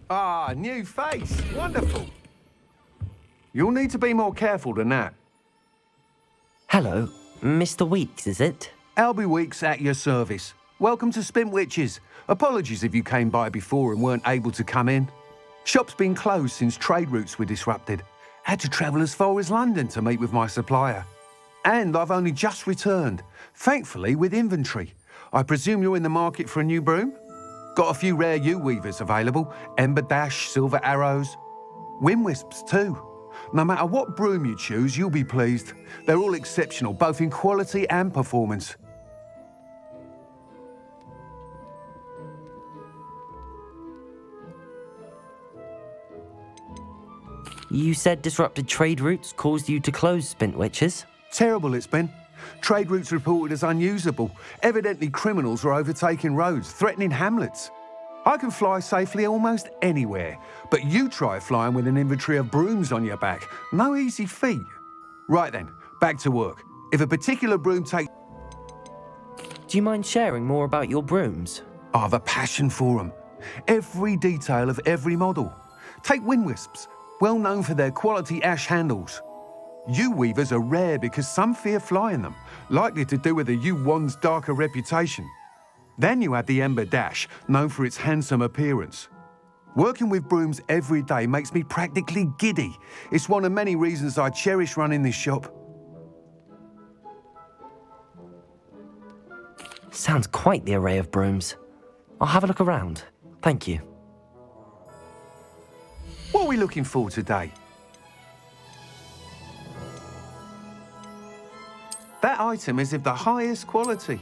Ah, new face. Wonderful. You'll need to be more careful than that. Hello, Mr. Weeks, is it? Albie Weeks at your service. Welcome to Spintwitches. Apologies if you came by before and weren't able to come in. Shop's been closed since trade routes were disrupted. Had to travel as far as London to meet with my supplier. And I've only just returned, thankfully with inventory. I presume you're in the market for a new broom? Got a few rare U-weavers available, Ember Dash, Silver Arrows, Wind Wisps too. No matter what broom you choose, you'll be pleased. They're all exceptional, both in quality and performance. You said disrupted trade routes caused you to close Spintwitches? Terrible it's been. Trade routes reported as unusable. Evidently criminals are overtaking roads, threatening hamlets. I can fly safely almost anywhere, but you try flying with an inventory of brooms on your back. No easy feat. Right then, back to work. If a particular broom takes... Do you mind sharing more about your brooms? I've a passion for them. Every detail of every model. Take Wind Wisps, well known for their quality ash handles. U-weavers are rare because some fear flying them, likely to do with the U-wand's darker reputation. Then you have the Ember Dash, known for its handsome appearance. Working with brooms every day makes me practically giddy. It's one of many reasons I cherish running this shop. Sounds quite the array of brooms. I'll have a look around. Thank you. What are we looking for today? That item is of the highest quality.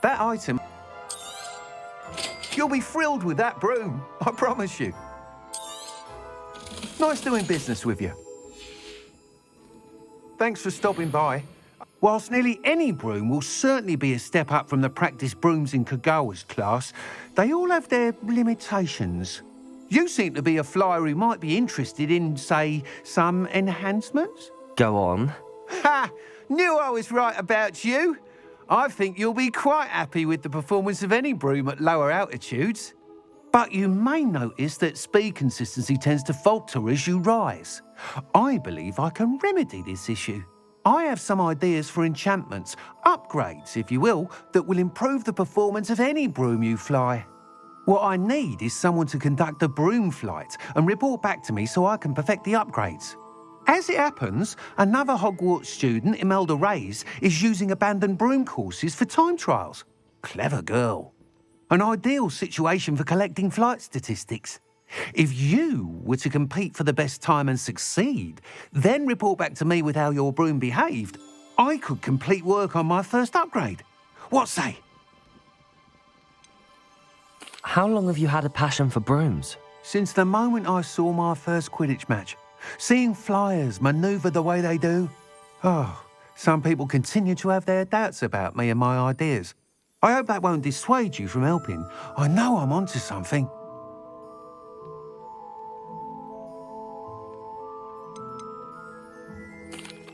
That item... You'll be thrilled with that broom, I promise you. Nice doing business with you. Thanks for stopping by. Whilst nearly any broom will certainly be a step up from the practice brooms in Kagawa's class, they all have their limitations. You seem to be a flyer who might be interested in, say, some enhancements? Go on. Ha! Knew I was right about you. I think you'll be quite happy with the performance of any broom at lower altitudes. But you may notice that speed consistency tends to falter as you rise. I believe I can remedy this issue. I have some ideas for enchantments, upgrades, if you will, that will improve the performance of any broom you fly. What I need is someone to conduct a broom flight and report back to me so I can perfect the upgrades. As it happens, another Hogwarts student, Imelda Reyes, is using abandoned broom courses for time trials. Clever girl. An ideal situation for collecting flight statistics. If you were to compete for the best time and succeed, then report back to me with how your broom behaved, I could complete work on my first upgrade. What say? How long have you had a passion for brooms? Since the moment I saw my first Quidditch match. Seeing flyers manoeuvre the way they do. Oh, some people continue to have their doubts about me and my ideas. I hope that won't dissuade you from helping. I know I'm onto something.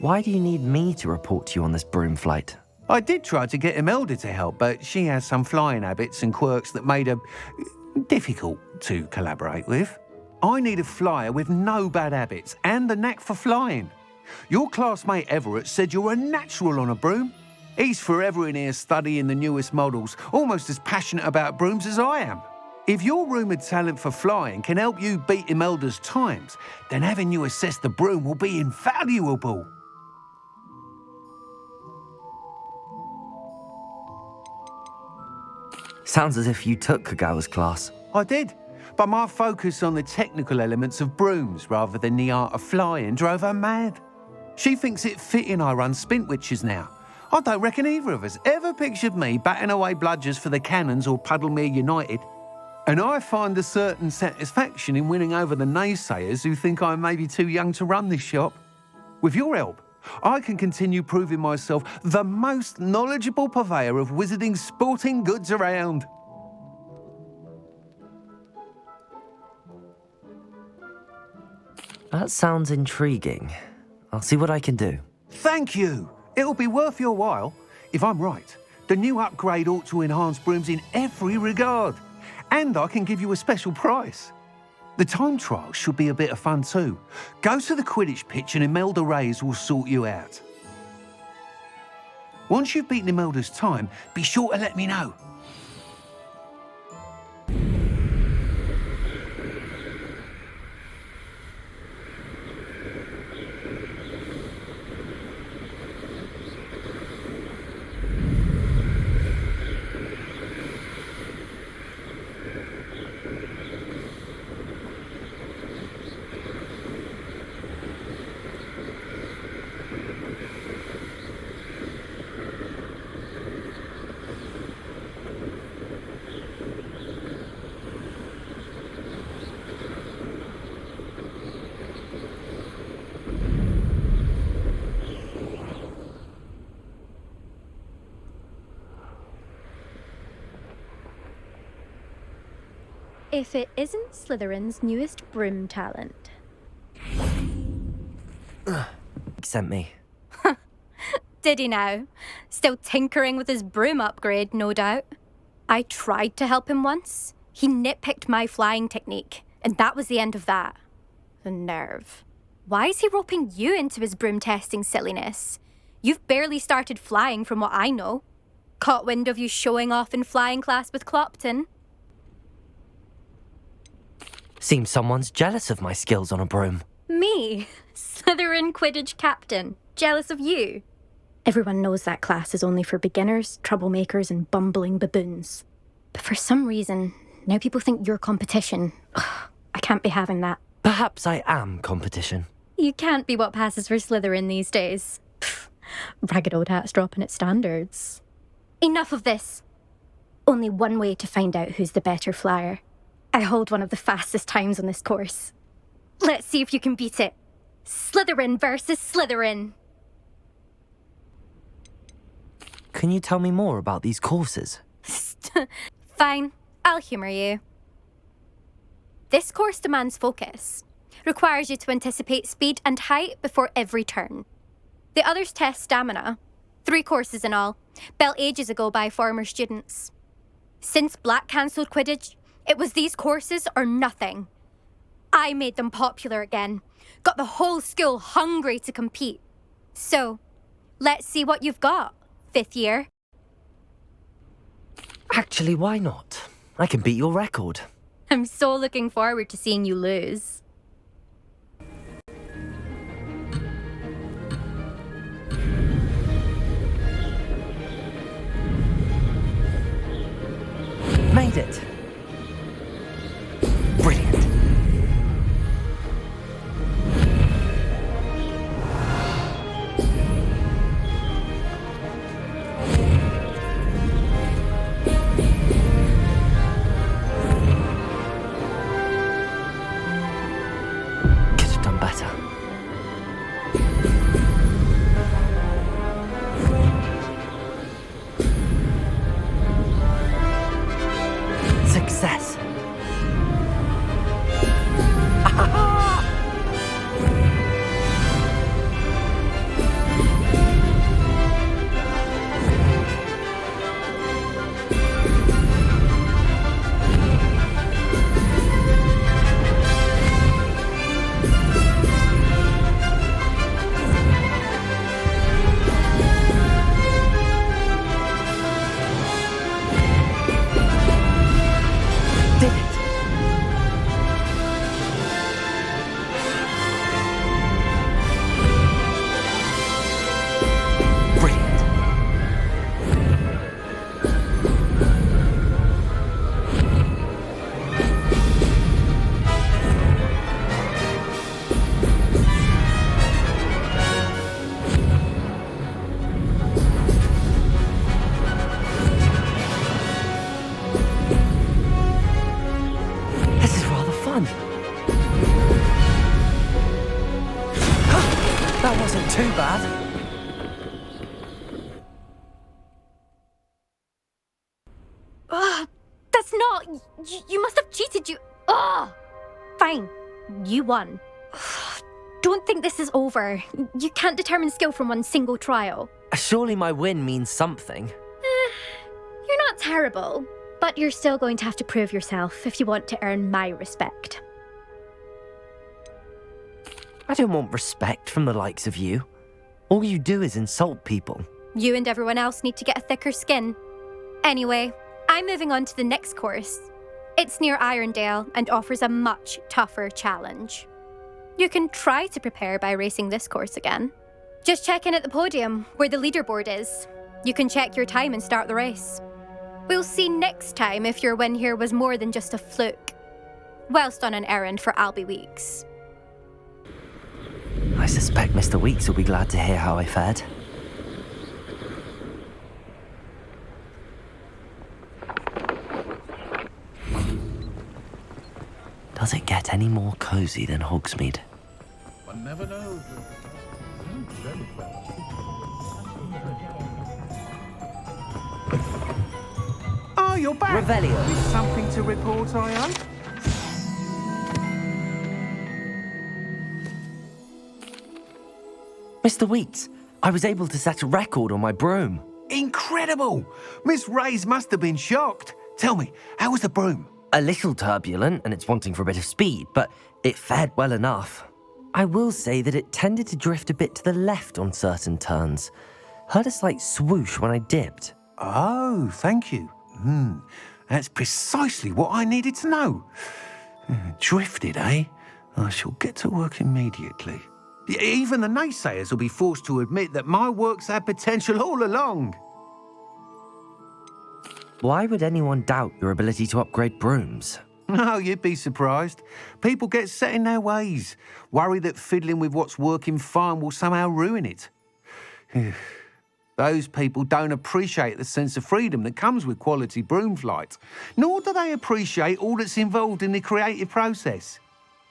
Why do you need me to report to you on this broom flight? I did try to get Imelda to help, but she has some flying habits and quirks that made her difficult to collaborate with. I need a flyer with no bad habits and the knack for flying. Your classmate Everett said you're a natural on a broom. He's forever in here studying the newest models, almost as passionate about brooms as I am. If your rumoured talent for flying can help you beat Imelda's times, then having you assess the broom will be invaluable. Sounds as if you took Kagawa's class. I did, but my focus on the technical elements of brooms rather than the art of flying drove her mad. She thinks it fitting I run Spintwitches now. I don't reckon either of us ever pictured me batting away bludgers for the Cannons or Puddlemere United. And I find a certain satisfaction in winning over the naysayers who think I'm maybe too young to run this shop. With your help, I can continue proving myself the most knowledgeable purveyor of wizarding sporting goods around. That sounds intriguing. I'll see what I can do. Thank you. It'll be worth your while. If I'm right, the new upgrade ought to enhance Brooms in every regard. And I can give you a special price. The time trial should be a bit of fun too. Go to the Quidditch pitch and Imelda Reyes will sort you out. Once you've beaten Imelda's time, be sure to let me know. If it isn't Slytherin's newest broom talent. Sent me. Did he now? Still tinkering with his broom upgrade, no doubt. I tried to help him once. He nitpicked my flying technique, and that was the end of that. The nerve. Why is he roping you into his broom testing silliness? You've barely started flying from what I know. Caught wind of you showing off in flying class with Clopton. Seems someone's jealous of my skills on a broom. Me? Slytherin Quidditch captain. Jealous of you? Everyone knows that class is only for beginners, troublemakers, and bumbling baboons. But for some reason, now people think you're competition. Ugh, I can't be having that. Perhaps I am competition. You can't be what passes for Slytherin these days. Pfft, ragged old hat's dropping its standards. Enough of this. Only one way to find out who's the better flyer. I hold one of the fastest times on this course. Let's see if you can beat it. Slytherin versus Slytherin. Can you tell me more about these courses? Fine, I'll humour you. This course demands focus. Requires you to anticipate speed and height before every turn. The others test stamina. 3 courses in all, built ages ago by former students. Since Black cancelled Quidditch, it was these courses or nothing. I made them popular again. Got the whole school hungry to compete. So, let's see what you've got, 5th year. Actually, why not? I can beat your record. I'm so looking forward to seeing you lose. Made it. Brilliant. Could have done better. Success. Did it. Brilliant. This is rather fun. That wasn't too bad. That's not... You must have cheated, you... Fine. You won. Don't think this is over. You can't determine skill from one single trial. Surely my win means something. You're not terrible, but you're still going to have to prove yourself if you want to earn my respect. I don't want respect from the likes of you. All you do is insult people. You and everyone else need to get a thicker skin. Anyway, I'm moving on to the next course. It's near Irondale and offers a much tougher challenge. You can try to prepare by racing this course again. Just check in at the podium, where the leaderboard is. You can check your time and start the race. We'll see next time if your win here was more than just a fluke, whilst on an errand for Albie Weeks. I suspect Mr. Weeks will be glad to hear how I fared. Does it get any more cosy than Hogsmeade? One never knows. Oh, you're back. Revelio. With something to report, I hope? Mr. Weeks, I was able to set a record on my broom. Incredible! Miss Reyes must have been shocked. Tell me, how was the broom? A little turbulent and it's wanting for a bit of speed, but it fared well enough. I will say that it tended to drift a bit to the left on certain turns. Heard a slight swoosh when I dipped. Oh, thank you. That's precisely what I needed to know. Drifted, eh? I shall get to work immediately. Even the naysayers will be forced to admit that my work's had potential all along. Why would anyone doubt your ability to upgrade brooms? Oh, you'd be surprised. People get set in their ways, worry that fiddling with what's working fine will somehow ruin it. Those people don't appreciate the sense of freedom that comes with quality broom flight, nor do they appreciate all that's involved in the creative process.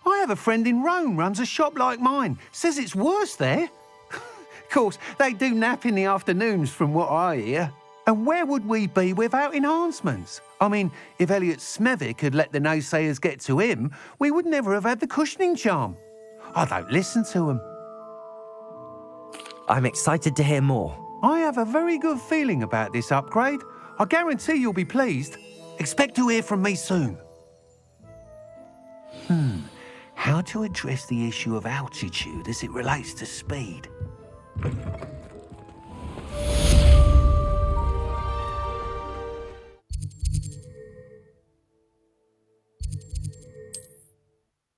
I have a friend in Rome runs a shop like mine, says it's worse there. Of course, they do nap in the afternoons from what I hear. And where would we be without enhancements? I mean, if Elliot Smethwick had let the naysayers get to him, we would never have had the cushioning charm. I don't listen to them. I'm excited to hear more. I have a very good feeling about this upgrade. I guarantee you'll be pleased. Expect to hear from me soon. How to address the issue of altitude as it relates to speed?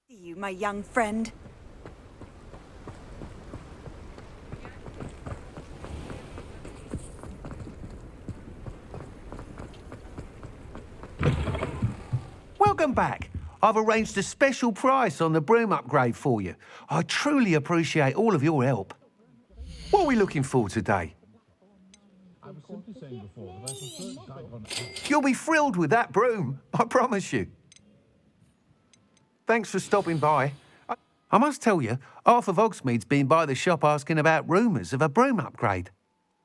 You, my young friend. Welcome back. I've arranged a special price on the broom upgrade for you. I truly appreciate all of your help. What are we looking for today? You'll be thrilled with that broom, I promise you. Thanks for stopping by. I must tell you, half of Hogsmeade's been by the shop asking about rumours of a broom upgrade.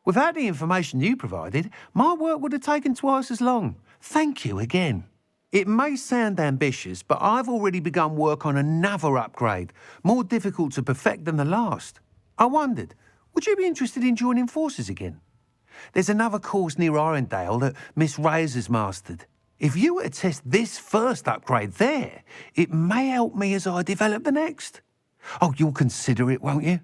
Without the information you provided, my work would have taken twice as long. Thank you again. It may sound ambitious, but I've already begun work on another upgrade, more difficult to perfect than the last. I wondered, would you be interested in joining forces again? There's another course near Irondale that Miss Reyes has mastered. If you were to test this first upgrade there, it may help me as I develop the next. Oh, you'll consider it, won't you?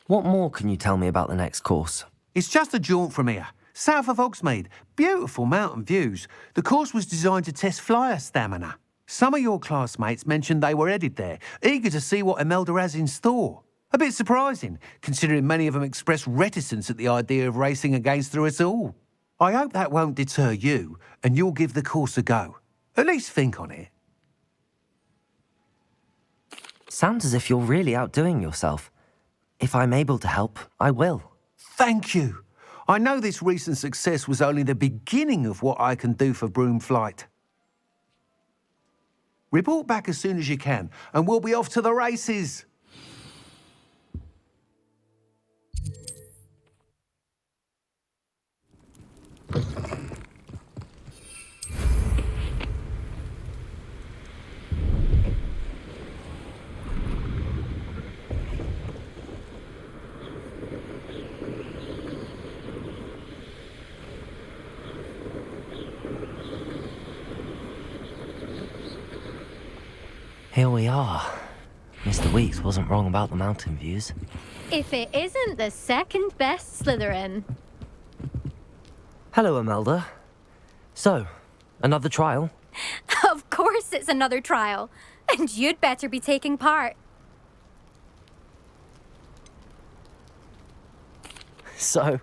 What more can you tell me about the next course? It's just a jaunt from here, south of Hogsmeade. Beautiful mountain views. The course was designed to test flyer stamina. Some of your classmates mentioned they were headed there, eager to see what Imelda has in store. A bit surprising, considering many of them expressed reticence at the idea of racing against her at all. I hope that won't deter you, and you'll give the course a go. At least think on it. Sounds as if you're really outdoing yourself. If I'm able to help, I will. Thank you. I know this recent success was only the beginning of what I can do for broom flight. Report back as soon as you can, and we'll be off to the races. Here we are. Mr. Weeks wasn't wrong about the mountain views. If it isn't the second best Slytherin. Hello, Imelda. So, another trial? Of course it's another trial. And you'd better be taking part. So,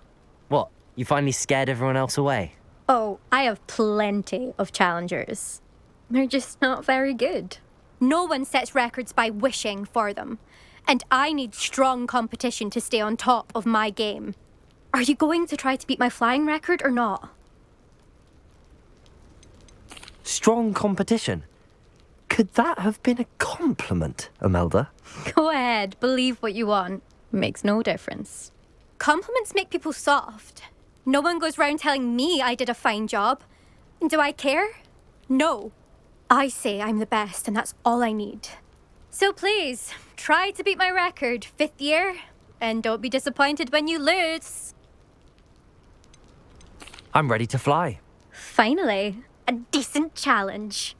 what? You finally scared everyone else away? Oh, I have plenty of challengers. They're just not very good. No one sets records by wishing for them. And I need strong competition to stay on top of my game. Are you going to try to beat my flying record or not? Strong competition? Could that have been a compliment, Imelda? Go ahead, believe what you want. Makes no difference. Compliments make people soft. No one goes round telling me I did a fine job. And do I care? No. I say I'm the best, and that's all I need. So please, try to beat my record, 5th year, and don't be disappointed when you lose. I'm ready to fly. Finally, a decent challenge.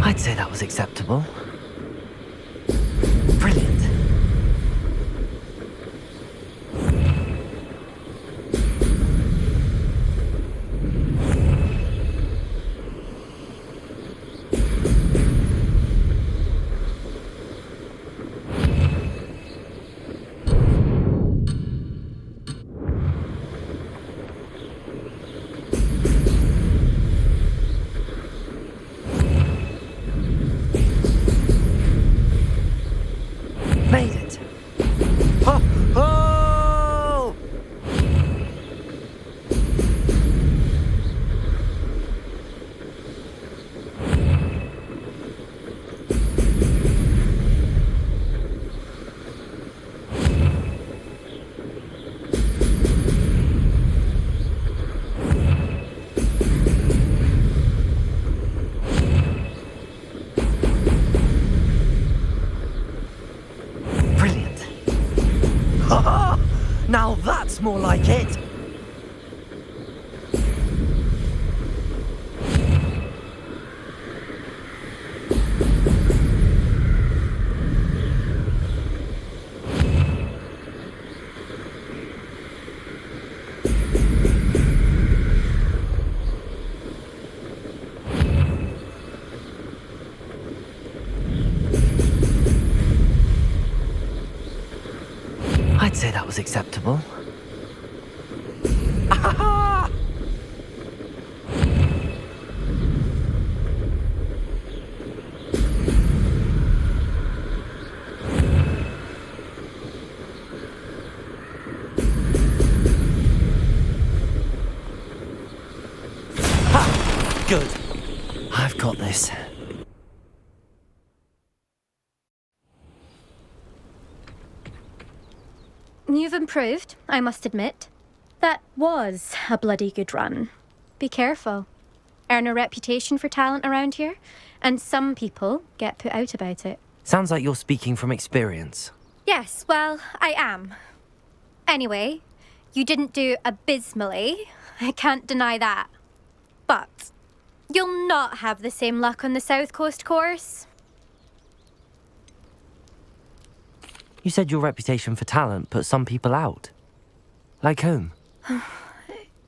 I'd say that was acceptable. Brilliant. Made it. Ho! Ho! Brilliant. Now that's more like it. I'd say that was acceptable. Ah! Ha! Good. I've got this. You've improved, I must admit. That was a bloody good run. Be careful. Earn a reputation for talent around here, and some people get put out about it. Sounds like you're speaking from experience. Yes, well, I am. Anyway, you didn't do abysmally. I can't deny that. But you'll not have the same luck on the South Coast course. You said your reputation for talent put some people out. Like whom?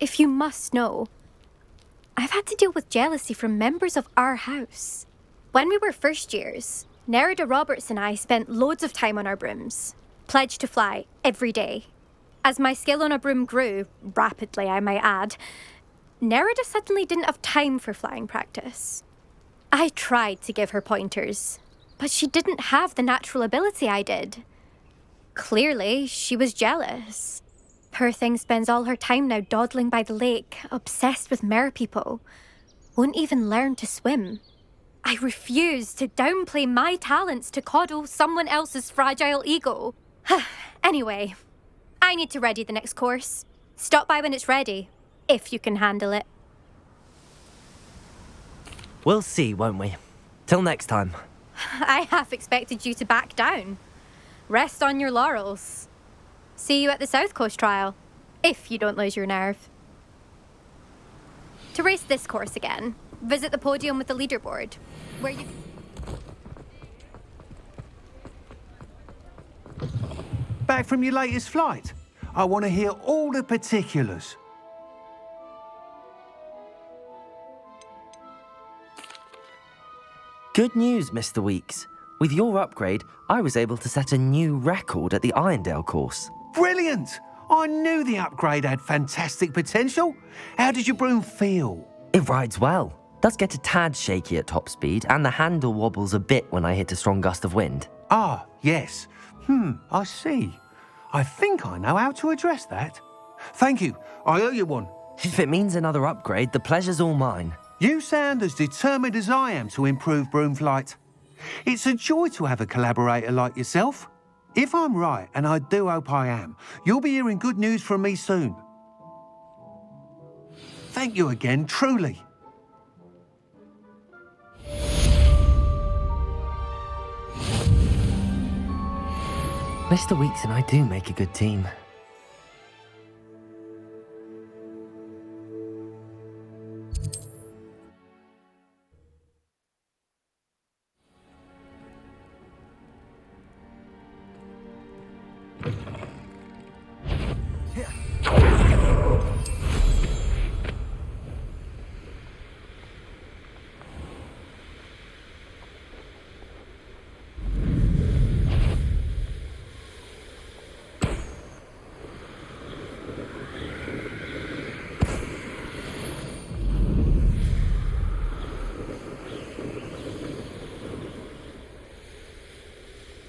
If you must know, I've had to deal with jealousy from members of our house. When we were first years, Nerida Roberts and I spent loads of time on our brooms, pledged to fly every day. As my skill on a broom grew, rapidly I might add, Nerida suddenly didn't have time for flying practice. I tried to give her pointers, but she didn't have the natural ability I did. Clearly, she was jealous. Poor thing spends all her time now dawdling by the lake, obsessed with merpeople. Won't even learn to swim. I refuse to downplay my talents to coddle someone else's fragile ego. Anyway, I need to ready the next course. Stop by when it's ready, if you can handle it. We'll see, won't we? Till next time. I half expected you to back down. Rest on your laurels. See you at the South Coast trial, if you don't lose your nerve. To race this course again, visit the podium with the leaderboard, where you... Back from your latest flight? I want to hear all the particulars. Good news, Mr. Weeks. With your upgrade, I was able to set a new record at the Irondale course. Brilliant! I knew the upgrade had fantastic potential. How did your broom feel? It rides well. Does get a tad shaky at top speed, and the handle wobbles a bit when I hit a strong gust of wind. Ah, yes. I see. I think I know how to address that. Thank you. I owe you one. If it means another upgrade, the pleasure's all mine. You sound as determined as I am to improve broom flight. It's a joy to have a collaborator like yourself. If I'm right, and I do hope I am, you'll be hearing good news from me soon. Thank you again, truly. Mr. Weeks and I do make a good team.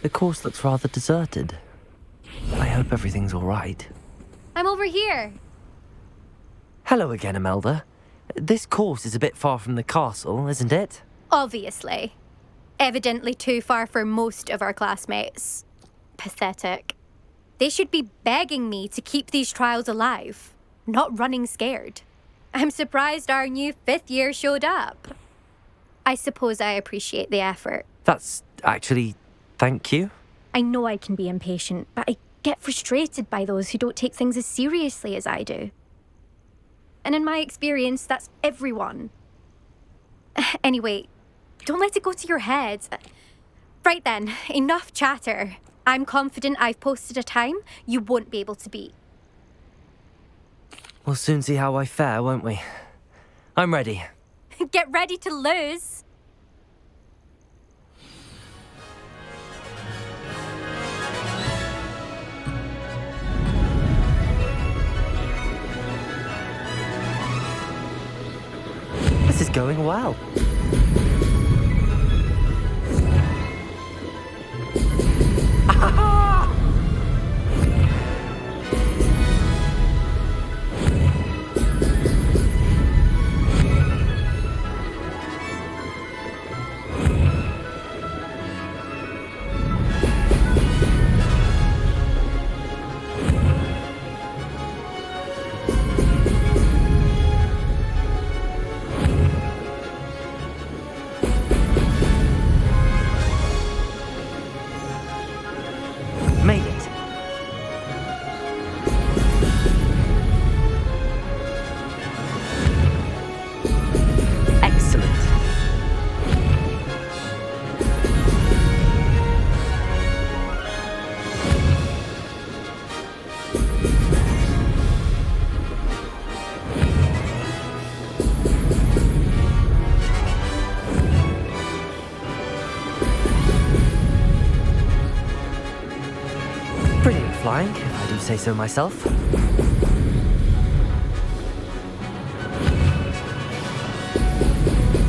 The course looks rather deserted. I hope everything's all right. I'm over here. Hello again, Imelda. This course is a bit far from the castle, isn't it? Obviously. Evidently too far for most of our classmates. Pathetic. They should be begging me to keep these trials alive, not running scared. I'm surprised our new 5th year showed up. I suppose I appreciate the effort. That's actually... thank you. I know I can be impatient, but I get frustrated by those who don't take things as seriously as I do. And in my experience, that's everyone. Anyway, don't let it go to your head. Right then, enough chatter. I'm confident I've posted a time you won't be able to beat. We'll soon see how I fare, won't we? I'm ready. Get ready to lose. This is going well. Made it. Excellent. Brilliant flying, if I do say so myself.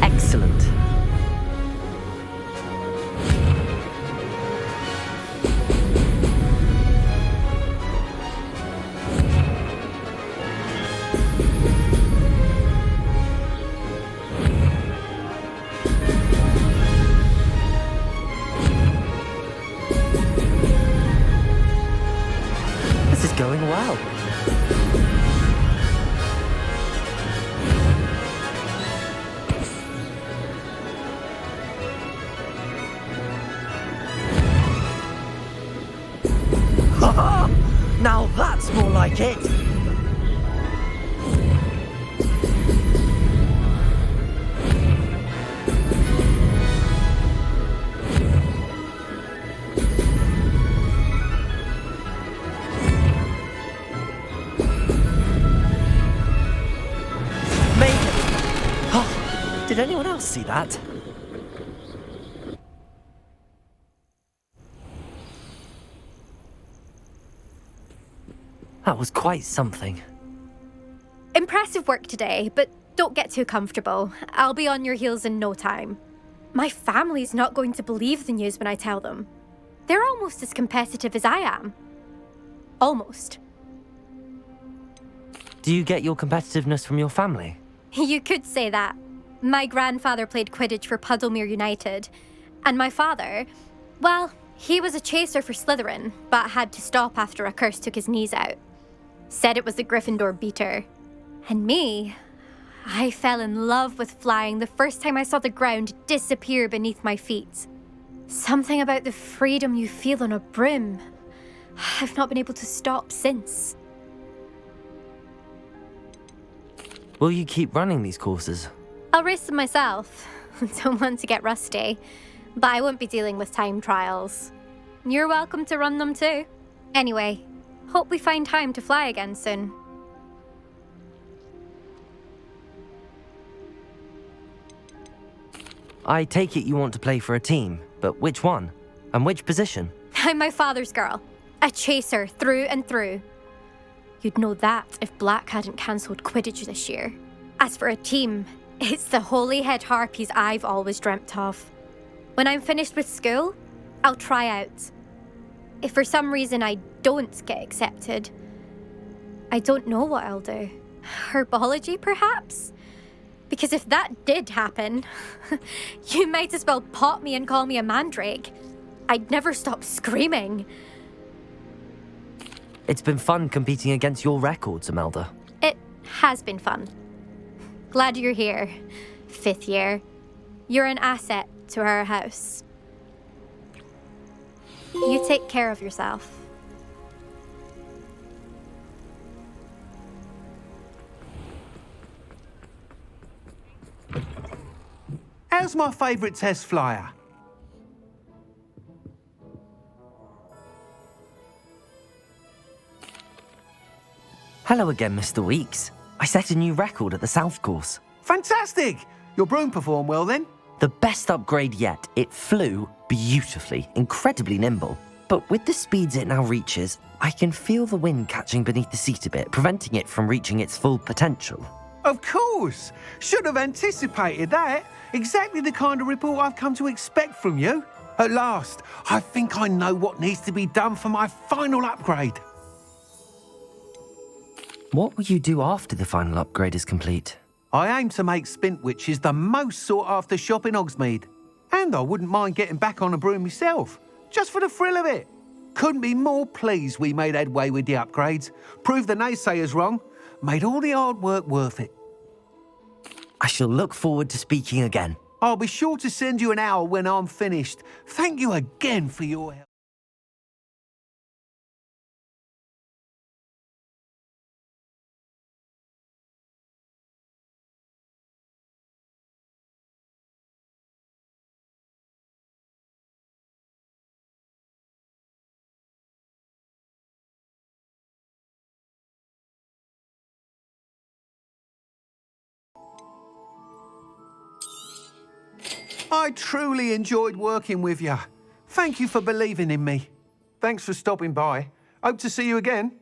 Excellent. This is going well. take it! Made it! Oh, did anyone else see that? That was quite something. Impressive work today, but don't get too comfortable. I'll be on your heels in no time. My family's not going to believe the news when I tell them. They're almost as competitive as I am. Almost. Do you get your competitiveness from your family? You could say that. My grandfather played Quidditch for Puddlemere United. And my father, well, he was a chaser for Slytherin, but had to stop after a curse took his knees out. Said it was the Gryffindor beater. And me, I fell in love with flying the first time I saw the ground disappear beneath my feet. Something about the freedom you feel on a broom. I've not been able to stop since. Will you keep running these courses? I'll race them myself. Don't want to get rusty. But I won't be dealing with time trials. You're welcome to run them too. Anyway, hope we find time to fly again soon. I take it you want to play for a team, but which one? And which position? I'm my father's girl. A chaser through and through. You'd know that if Black hadn't cancelled Quidditch this year. As for a team, it's the Holyhead Harpies I've always dreamt of. When I'm finished with school, I'll try out. If for some reason I don't get accepted, I don't know what I'll do. Herbology, perhaps? Because if that did happen, you might as well pot me and call me a mandrake. I'd never stop screaming. It's been fun competing against your records, Imelda. It has been fun. Glad you're here, 5th year. You're an asset to our house. You take care of yourself. How's my favourite test flyer? Hello again, Mr. Weeks. I set a new record at the South Course. Fantastic! Your broom performed well then? The best upgrade yet. It flew beautifully, incredibly nimble. But with the speeds it now reaches, I can feel the wind catching beneath the seat a bit, preventing it from reaching its full potential. Of course! Should have anticipated that. Exactly the kind of report I've come to expect from you. At last, I think I know what needs to be done for my final upgrade. What will you do after the final upgrade is complete? I aim to make Spintwitches the most sought-after shop in Hogsmeade. And I wouldn't mind getting back on a broom myself, just for the thrill of it. Couldn't be more pleased we made headway with the upgrades, proved the naysayers wrong, made all the hard work worth it. I shall look forward to speaking again. I'll be sure to send you an owl when I'm finished. Thank you again for your help. I truly enjoyed working with you. Thank you for believing in me. Thanks for stopping by. Hope to see you again.